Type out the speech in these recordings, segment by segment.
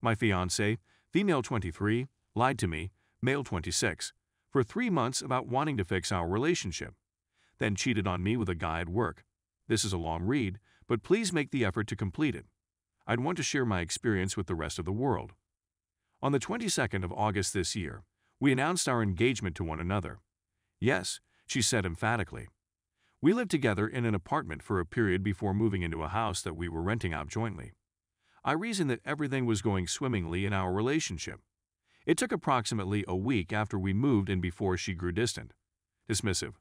My fiancé, female 23, lied to me, male 26, for 3 months about wanting to fix our relationship, then cheated on me with a guy at work. This is a long read, but please make the effort to complete it. I'd want to share my experience with the rest of the world. On the 22nd of August this year, we announced our engagement to one another. Yes, she said emphatically. We lived together in an apartment for a period before moving into a house that we were renting out jointly. I reasoned that everything was going swimmingly in our relationship. It took approximately a week after we moved in before she grew dismissive.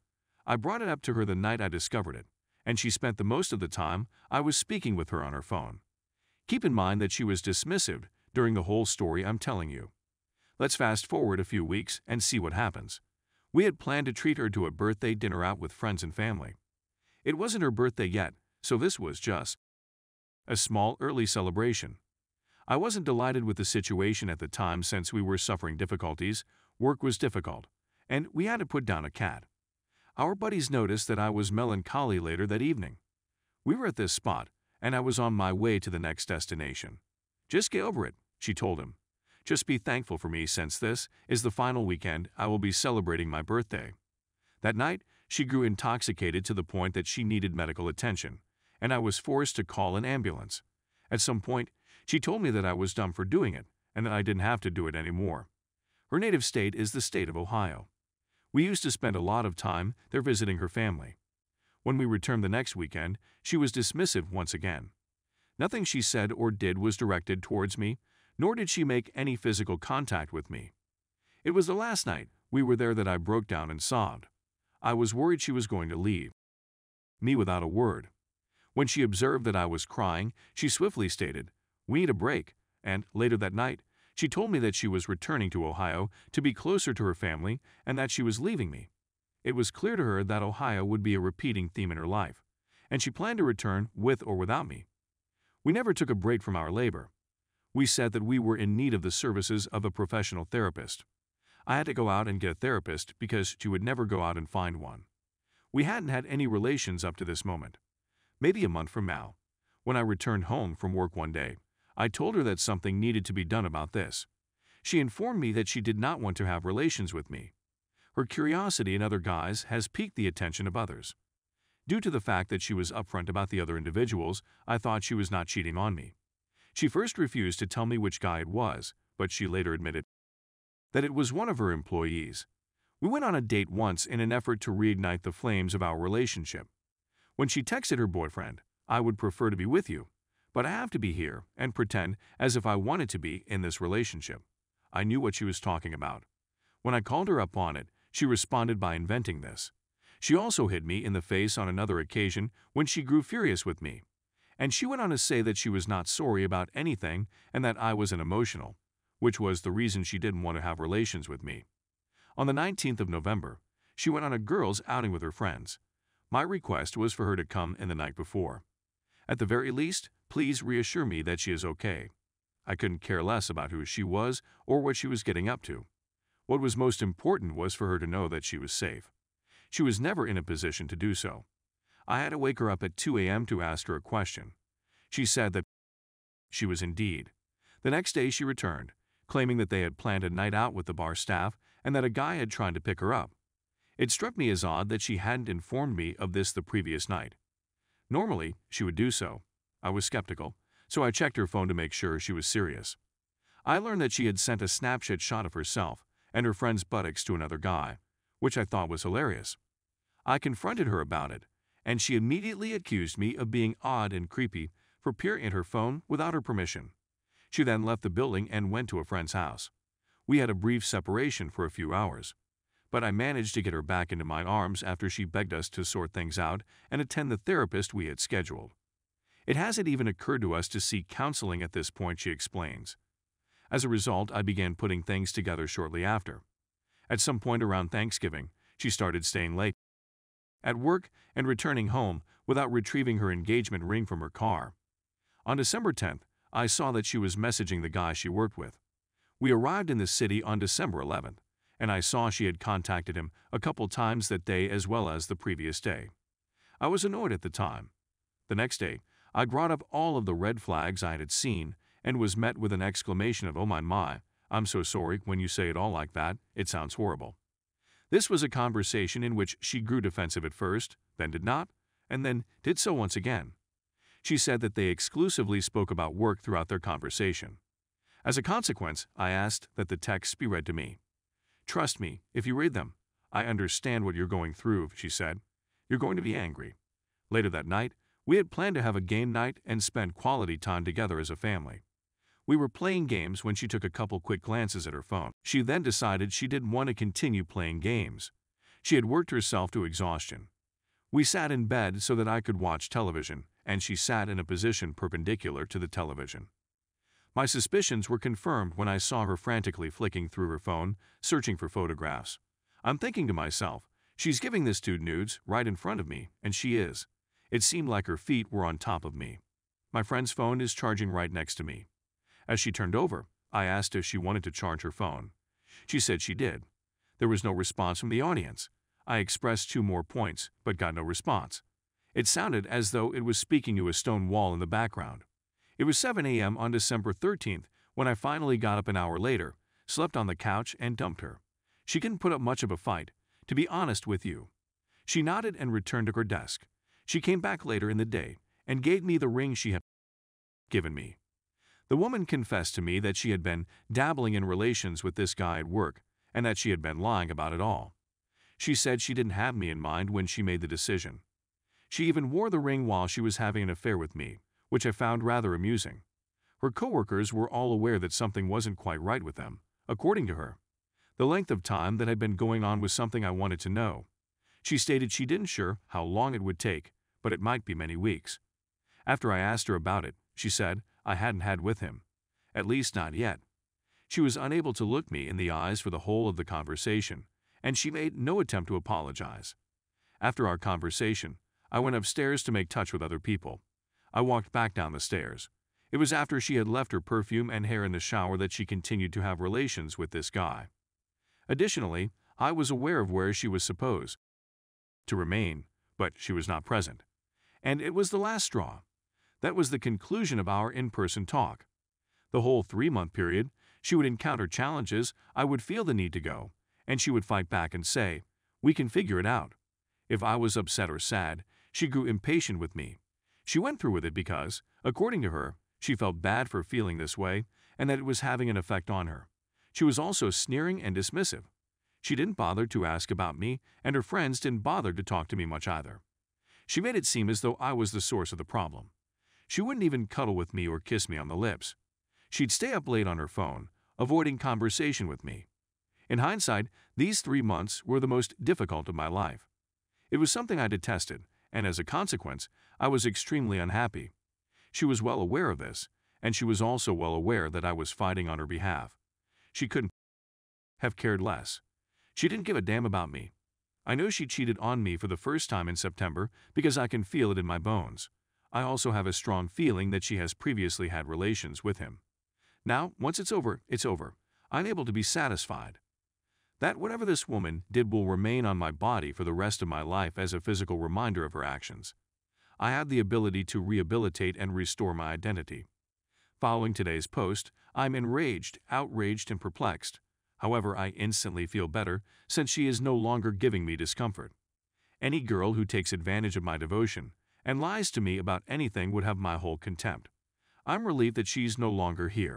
I brought it up to her the night I discovered it, and she spent the most of the time I was speaking with her on her phone. Keep in mind that she was dismissive during the whole story I'm telling you. Let's fast forward a few weeks and see what happens. We had planned to treat her to a birthday dinner out with friends and family. It wasn't her birthday yet, so this was just a small early celebration. I wasn't delighted with the situation at the time since we were suffering difficulties, work was difficult, and we had to put down a cat. Our buddies noticed that I was melancholy later that evening. We were at this spot, and I was on my way to the next destination. Just get over it, she told him. Just be thankful for me since this is the final weekend I will be celebrating my birthday. That night, she grew intoxicated to the point that she needed medical attention, and I was forced to call an ambulance. At some point, she told me that I was dumb for doing it and that I didn't have to do it anymore. Her native state is the state of Ohio. We used to spend a lot of time there visiting her family. When we returned the next weekend, she was dismissive once again. Nothing she said or did was directed towards me, nor did she make any physical contact with me. It was the last night we were there that I broke down and sobbed. I was worried she was going to leave me without a word. When she observed that I was crying, she swiftly stated, "We need a break," and later that night, she told me that she was returning to Ohio to be closer to her family and that she was leaving me. It was clear to her that Ohio would be a repeating theme in her life, and she planned to return with or without me. We never took a break from our labor. We said that we were in need of the services of a professional therapist. I had to go out and get a therapist because she would never go out and find one. We hadn't had any relations up to this moment. Maybe a month from now, when I returned home from work one day, I told her that something needed to be done about this. She informed me that she did not want to have relations with me. Her curiosity in other guys has piqued the attention of others. Due to the fact that she was upfront about the other individuals, I thought she was not cheating on me. She first refused to tell me which guy it was, but she later admitted that it was one of her employees. We went on a date once in an effort to reignite the flames of our relationship. When she texted her boyfriend, "I would prefer to be with you, but I have to be here," and pretend as if I wanted to be in this relationship. I knew what she was talking about. When I called her up on it, she responded by inventing this. She also hit me in the face on another occasion when she grew furious with me. And she went on to say that she was not sorry about anything and that I was unemotional, which was the reason she didn't want to have relations with me. On the 19th of November, she went on a girls' outing with her friends. My request was for her to come in the night before. At the very least, please reassure me that she is okay. I couldn't care less about who she was or what she was getting up to. What was most important was for her to know that she was safe. She was never in a position to do so. I had to wake her up at 2 a.m. to ask her a question. She said that she was indeed. The next day she returned, claiming that they had planned a night out with the bar staff and that a guy had tried to pick her up. It struck me as odd that she hadn't informed me of this the previous night. Normally, she would do so. I was skeptical, so I checked her phone to make sure she was serious. I learned that she had sent a Snapchat shot of herself and her friend's buttocks to another guy, which I thought was hilarious. I confronted her about it, and she immediately accused me of being odd and creepy for peering at her phone without her permission. She then left the building and went to a friend's house. We had a brief separation for a few hours, but I managed to get her back into my arms after she begged us to sort things out and attend the therapist we had scheduled. It hasn't even occurred to us to seek counseling at this point, she explains. As a result, I began putting things together shortly after. At some point around Thanksgiving, she started staying late at work and returning home without retrieving her engagement ring from her car. On December 10th, I saw that she was messaging the guy she worked with. We arrived in the city on December 11th, and I saw she had contacted him a couple times that day as well as the previous day. I was annoyed at the time. The next day, I brought up all of the red flags I had seen and was met with an exclamation of "Oh my, I'm so sorry when you say it all like that, it sounds horrible." This was a conversation in which she grew defensive at first, then did not, and then did so once again. She said that they exclusively spoke about work throughout their conversation. As a consequence, I asked that the texts be read to me. "Trust me, if you read them, I understand what you're going through," she said. "You're going to be angry." Later that night, we had planned to have a game night and spend quality time together as a family. We were playing games when she took a couple quick glances at her phone. She then decided she didn't want to continue playing games. She had worked herself to exhaustion. We sat in bed so that I could watch television, and she sat in a position perpendicular to the television. My suspicions were confirmed when I saw her frantically flicking through her phone, searching for photographs. I'm thinking to myself, she's giving this dude nudes right in front of me, and she is. It seemed like her feet were on top of me. My friend's phone is charging right next to me. As she turned over, I asked if she wanted to charge her phone. She said she did. There was no response from the audience. I expressed 2 more points, but got no response. It sounded as though it was speaking to a stone wall in the background. It was 7 a.m. on December 13th when I finally got up an hour later, slept on the couch, and dumped her. She couldn't put up much of a fight, to be honest with you. She nodded and returned to her desk. She came back later in the day and gave me the ring she had given me. The woman confessed to me that she had been dabbling in relations with this guy at work and that she had been lying about it all. She said she didn't have me in mind when she made the decision. She even wore the ring while she was having an affair with me, which I found rather amusing. Her coworkers were all aware that something wasn't quite right with them, according to her. The length of time that had been going on was something I wanted to know. She stated she didn't sure how long it would take, but it might be many weeks. After I asked her about it, she said I hadn't had with him. At least not yet. She was unable to look me in the eyes for the whole of the conversation, and she made no attempt to apologize. After our conversation, I went upstairs to make touch with other people. I walked back down the stairs. It was after she had left her perfume and hair in the shower that she continued to have relations with this guy. Additionally, I was aware of where she was supposed to remain, but she was not present. And it was the last straw. That was the conclusion of our in-person talk. The whole 3-month period, she would encounter challenges, I would feel the need to go, and she would fight back and say, "We can figure it out." If I was upset or sad, she grew impatient with me. She went through with it because, according to her, she felt bad for feeling this way and that it was having an effect on her. She was also sneering and dismissive. She didn't bother to ask about me, and her friends didn't bother to talk to me much either. She made it seem as though I was the source of the problem. She wouldn't even cuddle with me or kiss me on the lips. She'd stay up late on her phone, avoiding conversation with me. In hindsight, these 3 months were the most difficult of my life. It was something I detested, and as a consequence, I was extremely unhappy. She was well aware of this, and she was also well aware that I was fighting on her behalf. She couldn't have cared less. She didn't give a damn about me. I know she cheated on me for the first time in September because I can feel it in my bones. I also have a strong feeling that she has previously had relations with him. Now, once it's over, it's over. I'm able to be satisfied. That whatever this woman did will remain on my body for the rest of my life as a physical reminder of her actions. I have the ability to rehabilitate and restore my identity. Following today's post, I'm enraged, outraged, and perplexed. However, I instantly feel better since she is no longer giving me discomfort. Any girl who takes advantage of my devotion and lies to me about anything would have my whole contempt. I'm relieved that she's no longer here.